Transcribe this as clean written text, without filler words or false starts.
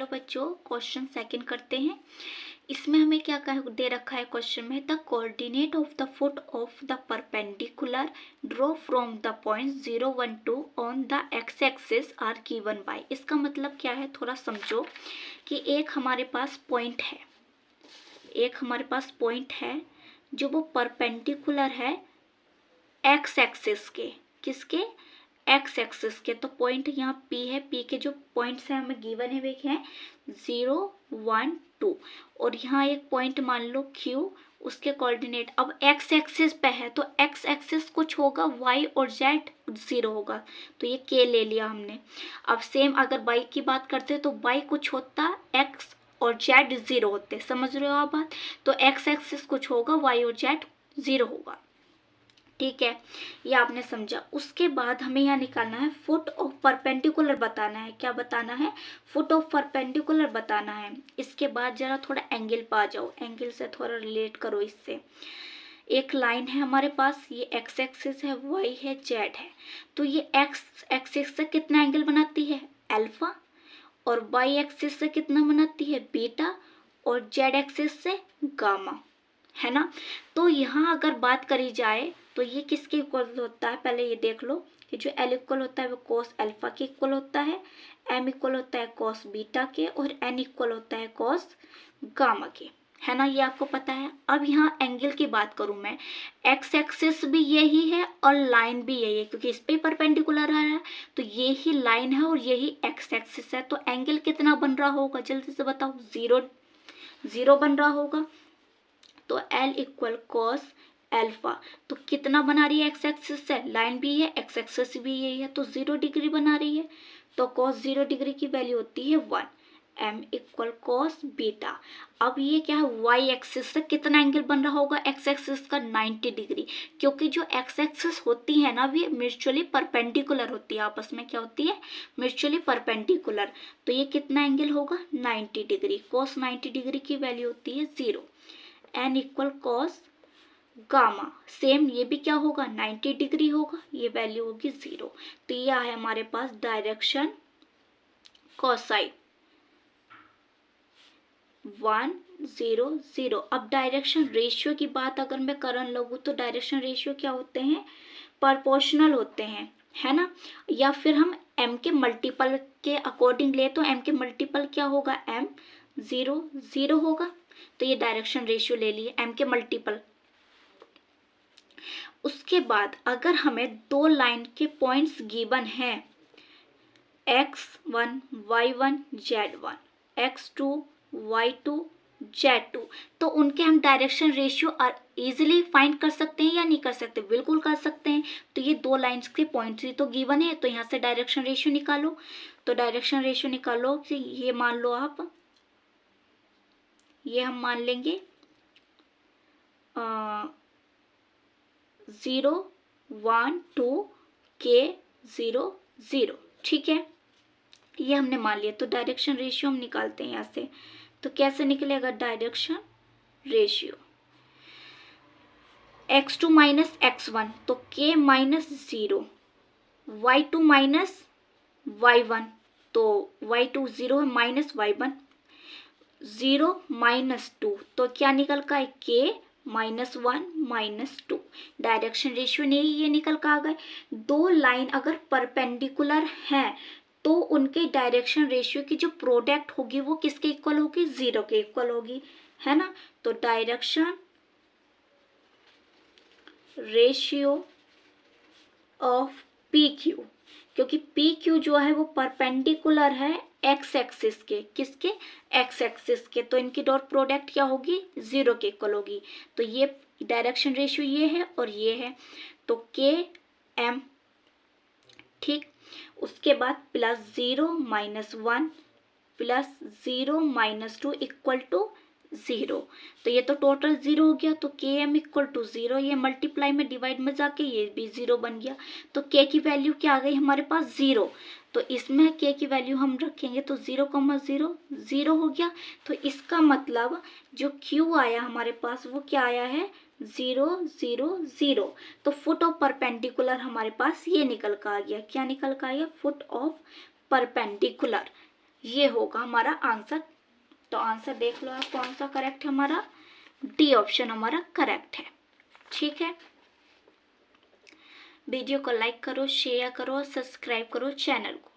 चलो बच्चों question second करते हैं। इसमें हमें क्या दे रखा है क्वेश्चन में, the coordinate of the foot of the perpendicular draw from the point 012 on the x axis are given by. इसका मतलब क्या है थोड़ा समझो कि एक हमारे पास पॉइंट है, जो वो परपेंडिकुलर है एक्स एक्सिस के, किसके, एक्स एक्सिस के। तो पॉइंट यहाँ P है, P के जो पॉइंट्स हैं हमें गिवन है वे हैं 0 1 2, और यहाँ एक पॉइंट मान लो Q, उसके कोऑर्डिनेट अब एक्स एक्सिस पे है तो एक्स एक्सिस कुछ होगा, y और z 0 होगा, तो ये k ले लिया हमने। अब सेम अगर y की बात करते तो y कुछ होता, x और z 0 होते, समझ रहे हो आप बात। तो एक्स एक्सिस कुछ होगा, y और z 0 होगा, ठीक है, ये आपने समझा। उसके बाद हमें यहाँ निकालना है फुट ऑफ परपेंडिकुलर बताना है। क्या बताना है? फुट ऑफ परपेंडिकुलर बताना है। इसके बाद जरा थोड़ा एंगल पे आ जाओ, एंगल से थोड़ा रिलेट करो इससे। एक लाइन है हमारे पास, ये एक्स एक्सिस है, वाई है, जेड है। तो ये एक्स एक्सिस से कितना एंगल बनाती है? अल्फा। और वाई एक्सिस से कितना बनाती है? बीटा। और जेड एक्सिस से गामा, है ना। तो यहाँ अगर बात करी जाए तो ये किसके इक्वल होता है, पहले ये देख लो कि जो एल इक्वल होता है वो कॉस अल्फा के इक्वल होता है, एम इक्वल होता है कॉस बीटा के, और एन इक्वल होता है कॉस गामा के, है ना, ये आपको पता है। अब यहाँ एंगल की बात करूँ मैं, एक्स एक्सिस भी यही है और लाइन भी यही है, क्योंकि इस पे परपेंडिकुलर है, तो ये ही लाइन है और यही एक्स एक्सिस है। तो एंगल कितना बन रहा होगा, जल्दी से बताओ। 0 0 बन रहा होगा। तो L इक्वल कॉस एल्फा, तो कितना बना रही है एक्स एक्सिस से, लाइन भी है, एक्स एक्सिस भी यही है, तो 0 डिग्री बना रही है। तो कॉस 0 डिग्री की वैल्यू होती है 1। M equal cos beta. अब ये क्या है, वाई एक्सिस से कितना एंगल बन रहा होगा एक्स एक्सिस का, 90 डिग्री, क्योंकि जो एक्स एक्सिस होती है ना वे म्यूचुअली परपेंडिकुलर होती है, आपस में क्या होती है, म्यूचुअली परपेंडिकुलर। तो ये कितना एंगल होगा, 90 डिग्री। कॉस 90 डिग्री की वैल्यू होती है 0। N equal cos gamma, same ये भी क्या होगा, 90 डिग्री होगा, ये वैल्यू होगी 0। तो ये है हमारे पास डायरेक्शन कोसाइन 1 0 0। अब डायरेक्शन रेशियो की बात अगर मैं करने लगूँ तो डायरेक्शन रेशियो क्या होते हैं, प्रोपोर्शनल होते हैं, है ना। या फिर हम m के मल्टीपल के अकॉर्डिंग ले तो m के मल्टीपल क्या होगा, m 0 0 होगा। तो ये डायरेक्शन रेशियो ले लिए m के मल्टीपल। उसके बाद अगर हमें दो लाइन के पॉइंट्स गिवन हैं, x1 y1 z1, x2 y2 z2, तो उनके हम डायरेक्शन रेशियो इजीली फाइंड कर सकते हैं या नहीं कर सकते, बिल्कुल कर सकते हैं। तो ये दो लाइंस के पॉइंट्स ही तो गिवन है, तो यहाँ से डायरेक्शन रेशियो निकालो। तो डायरेक्शन रेशियो निकालो कि ये मान लो आप, ये हम मान लेंगे 0 1 2 k 0 0, ठीक है, ये हमने मान लिया। तो डायरेक्शन रेशियो हम निकालते हैं यहाँ से। तो कैसे निकलेगा direction ratio, x2 minus x1 तो k minus 0, y2 minus y1 तो y2 0 है, माइनस y1 0 माइनस 2, तो क्या निकल का है, k minus 1 minus 2। Direction ratio नहीं, ये निकल का आ गए। दो लाइन अगर परपेंडिकुलर हैं तो उनके डायरेक्शन रेशियो की जो प्रोडक्ट होगी वो किसके इक्वल होगी, 0 के इक्वल होगी, है ना। तो direction ratio of P Q, क्योंकि पी क्यू जो है वो परपेंडिकुलर है एक्स एक्सिस के, किसके, एक्स एक्सिस के, तो इनकी डॉट प्रोडक्ट क्या होगी, 0 के इक्वल होगी। तो ये डायरेक्शन रेशियो ये है और ये है, तो के एम, ठीक। उसके बाद plus 0 minus 1 plus 0 minus 2 equal to 0। तो ये तो टोटल 0 हो गया, तो के एम इक्वल टू 0, ये मल्टीप्लाई में डिवाइड में जाके ये भी 0 बन गया। तो के की वैल्यू क्या आ गई हमारे पास, 0। तो इसमें के की वैल्यू हम रखेंगे तो 0 0 0 हो गया। तो इसका मतलब जो क्यू आया हमारे पास वो क्या आया है, 0 0 0। तो फुट ऑफ परपेंडिकुलर हमारे पास ये निकल का आ गया, क्या निकल का आ गया, फुट ऑफ परपेंडिकुलर। ये होगा हमारा आंसर। तो आंसर देख लो आप कौन सा करेक्ट है हमारा, डी ऑप्शन हमारा करेक्ट है। ठीक है, वीडियो को लाइक करो, शेयर करो, सब्सक्राइब करो चैनल को।